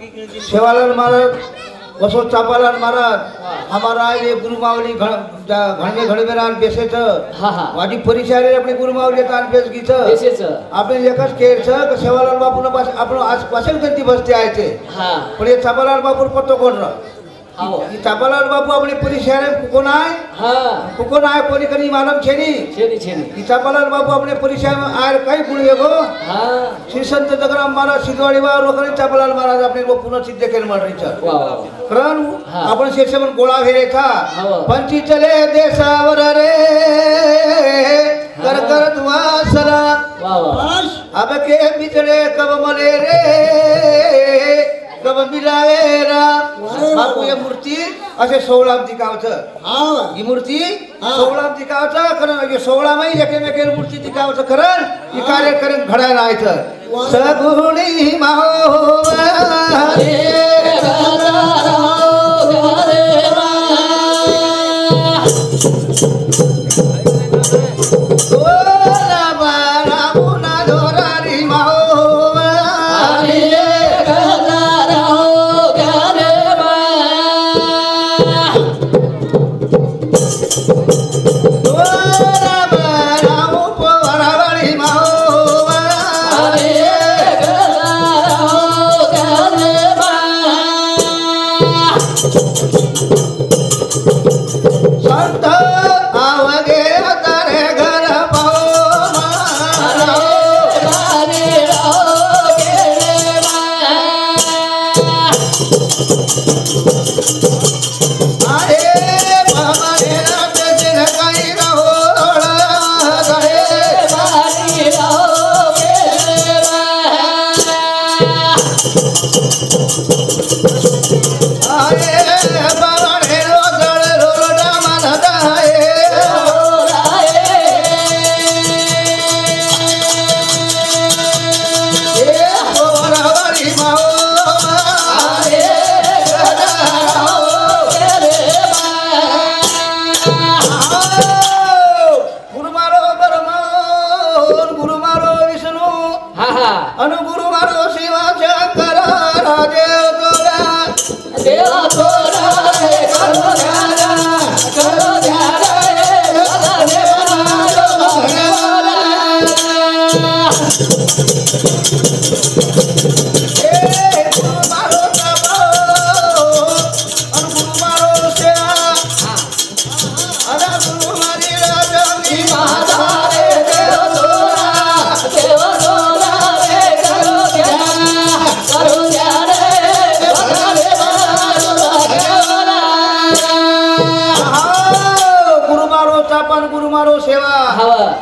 सेवालाल महाराज बसो चापालाल महाराज हमारा ये गुरु मावली घणगे घडवेरान बेसेच वाडी परिचारे अपने गुरु मावली तान बेस गीच बेसेच आपण एकच केर छ क सेवालाल बापू न आपण आज पासेल गंती बसते आयचे पण ये चापालाल बापू पत्तो कोण र ये चापालाल बापू अपने परिचारे कोण आहे कोण आहे कोणी कनी मालूम छेनी ये चापालाल बापू अपने परिचार में आयर काही गुण येगो श्री संत जगराम महाराज सिद्धवाडी वा लोकरी चापालाल महाराज अपने वो पुनः सिद्ध केल मंडळीच कारण आपण शेषमन गोळा घेरेचा पंची चले देशावर रे कर कर दुआसरा अब के बिचड़े कब मले रे कब मिलावेरा बापू ये मूर्ती असे 16 दिखावचं ही मूर्ती 16 दिखावचं कारण 16 मै एकेमेके मूर्ती दिखावचं खरं ही कार्यक्रम घडायला आयचं सगुणी माहो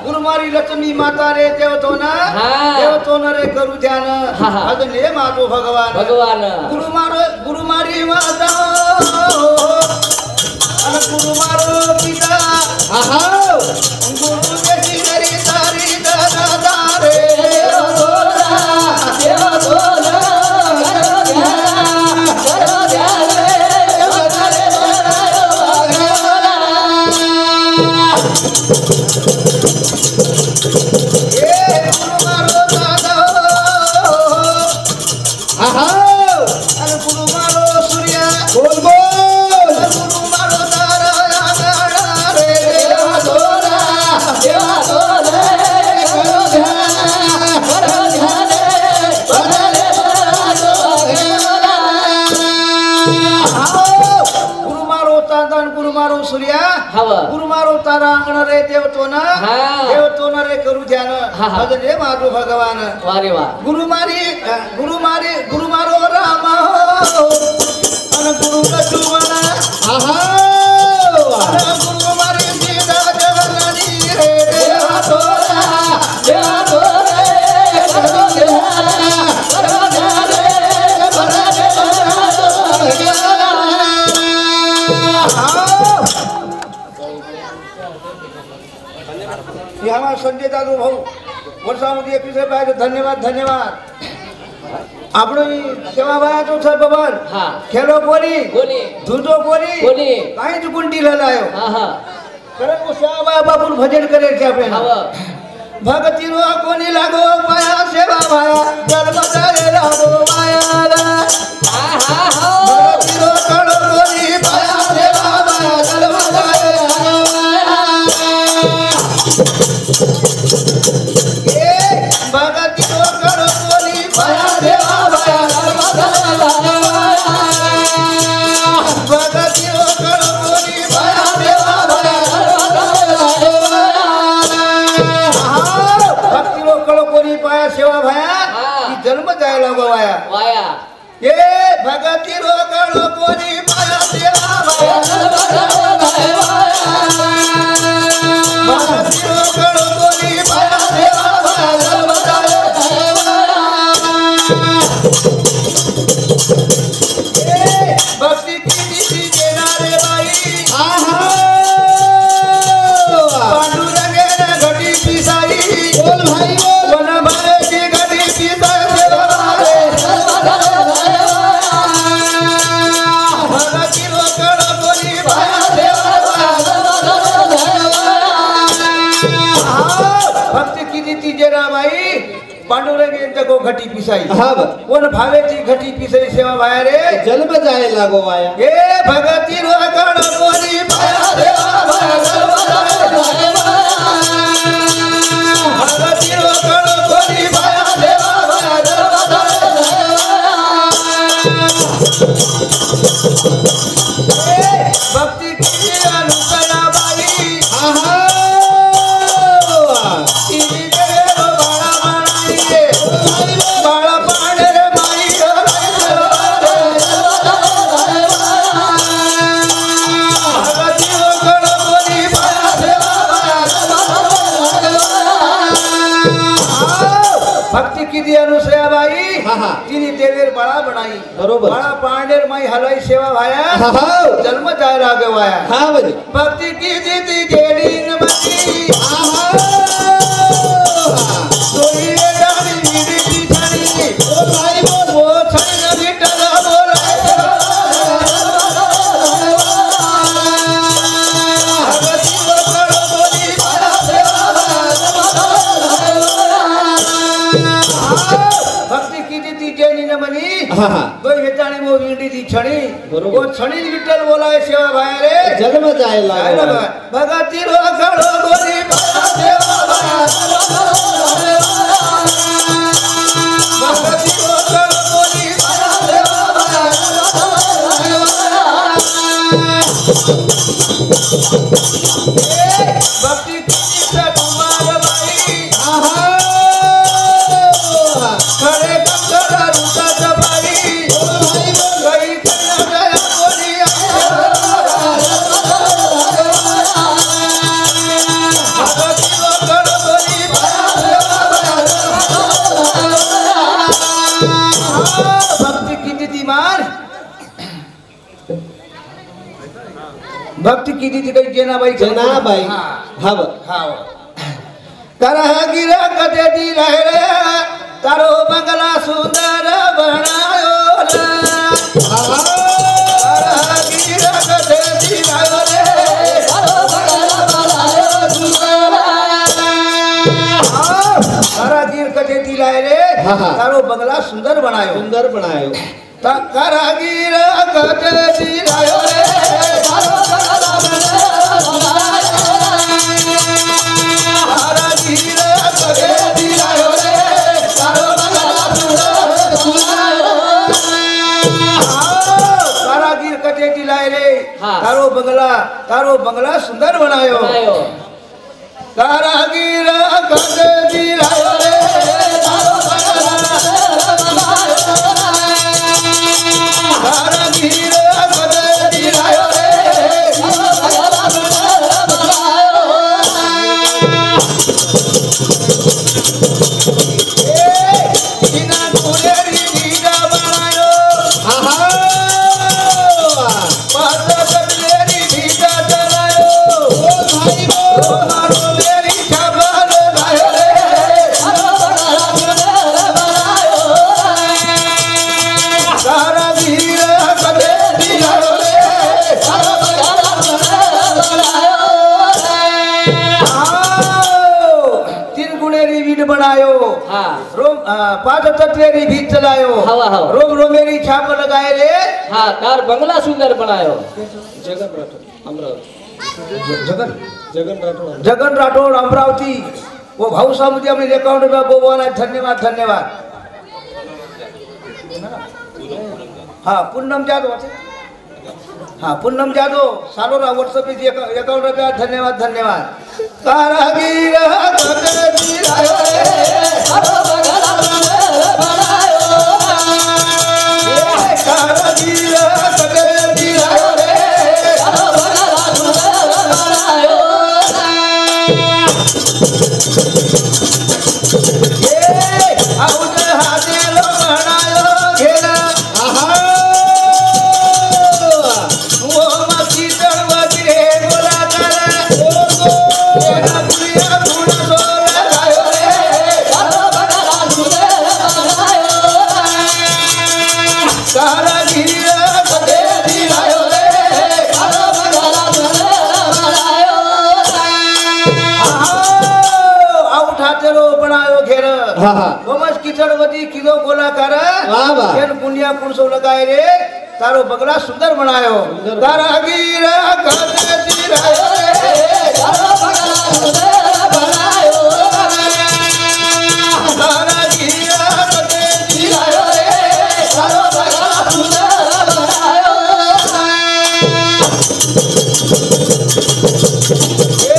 गुरुमारी लक्ष्मी माता रे देवतो न रे करू ध्यान अजने मातो भगवान गुरुमारी माता अन गुरुमारो पिता गुरु देशी रे सारी दादा रे गुरुमारो तारा अंगण रे देवतो न रे करू ध्यान अजने मातो भगवान वारे वा गुरुमारो राम अन गुरु लक्ष्मण गुरुमारी सीता जगन्नाथी रे देवतो हमारा संजय दादू भाऊ वर्षामध्ये 21 रुपयाचे धन्यवाद आपण सेवा बायाचो सर बबर खेळो कोणी धुतो कोणी काही चुकून दिलेला आहे कारण सेवा बाया बापून भजन करायचे आपल्याला भक्ति रो कोनी लागो पाया सेवा भाया जन्म जाए लागो माया भक्ति रो करो कोनी पाया सेवा भाया जन्म जाए लागो माया भक्ति रो करो कोनी पाया सेवा भाया जन्म जाए लागो भक्ति रो करो कोनी पाया सेवा भाया पाया सेवा भाया की जन्म जाय लागो वाया वाया ये भगती रोगलो कोनी पाया सेवा भाया जन्म जाय भगती रोगलो कोनी पाया सेवा भाया जन्म जाय ये भक्ति की नीति देना रे भाई आहा पांडुरंगे ने घटी पिसाई बोल भाई पांडुरंग को घटी पिसाई कोण भावेची घटी पिसाई सेवा भाया रे जन्म जाय लागो वाया ए भगती रो कण कोनी पाया सेवा भाया जन्म जाय भगती रो कण कोनी पाया सेवा भाया जन्म जाय भक्ति की अनुसया बाई आहा भक्ति की दी अनुसया बाई तिने देवेर बड़ा बनाई बरोबर बड़ा पांडेर माई हलाई सेवा भाया जन्म जाय लागे वाया हां बजी भक्ति की दी जेडी नमती सोई डाली मीडी की छड़ी ओ भाई बोल वो छड़ी नदी टला बोल भक्ति को करो बोली पाया सेवा भक्ति की दी जेडी नमनी कोई हेटाणी वो वीडी दी छड़ी वो छड़ी विठ्ठल बोलाए सेवा भाया रे जन्म जाय लागो भगती रो खड़ो बोली पाया सेवा भाया भगती रो खड़ो बोली पाया सेवा भाया भक्ति की से कुमार भाई आहा खड़े कंगरा रूटा जबाई गई कन्या दया बोली भगती रो कण बोली पाया सेवा भाया भक्ति की दीदी मार भक्ति की दीदी कई जेना भाई हब हां करह गिरा कदे दी लहरे तारो बंगला सुंदर बनायो करह गिरा कदे दी लहरे तारो बंगला बनायो सुंदर करह गिर कदे दी लहरे तारो बंगला सुंदर बनायो करह गिरा कदे दी लहरे तारो बंगला तारो बंगला सुंदर बनायो कारागीर कद दिलायो रे तारो बंगला कारागीर कद दिलायो रे तारो बंगला बिना कुलेरी नीरा बनायो बनायो हाँ रोम पांच तत्वेरी भीत चलायो हवा हवा रोम रोमेरी छाप लगाए रे हाँ तार बंगला सुंदर बनायो जगन राठौड़ अमरावती जगन राठौड़ अमरावती वो भाऊ साहब मुझे अपने अकाउंट में बोलवाना है धन्यवाद धन्यवाद हाँ पूनम जादव हाँ पूनम जादव सालों ना व्हाट्सएप पे अकाउंट में धन्यवाद धन्यवाद कारागीर कतेरी आयो रे सारो बगला बनायो कारागीर कतेरी आयो रे सारो बगला बनायो ये आउट हाथे लो बनायो घेरा आहा वो मस्ती चढ़वती रे गोला करे ओ ना दुनिया धूड़ सोर लायो रे सारो बगला बनायो कारागीर कतेरी आयो रे सारो बगला बनायो आउट हाथे लो बनायो घेरा हाँ हाँ गोमस किचड़वती किलो गोला कर वाह वाह खेल पुण्या पुरुषो लगाए रे तारो बगला सुंदर बनायो कारागीर कतेरी आयो रे तारो बगला सुंदर बनायो कारागीर कतेरी आयो रे तारो बगला सुंदर बनायो ए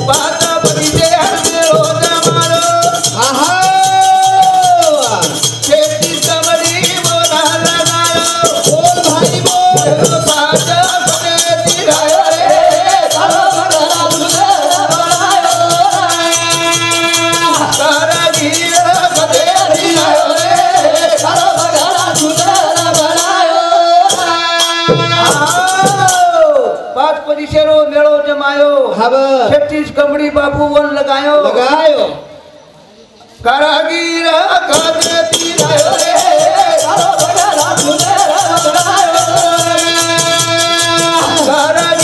बात बड़ी दे हरो जमारो आहा खेती कमरी बोला लगायो बोल भाई बोल साजा कतेरी आयो रे तारो बगला सुंदर बनायो कारागीर कतेरी आयो रे तारो बगला सुंदर बनायो पांच परिसेरो मेळो जमायो हब 36 कमड़ी बापू वन लगायो लगायो कारागीर कतेरी आयो रे तारो बगला सुंदर बनायो कारागीर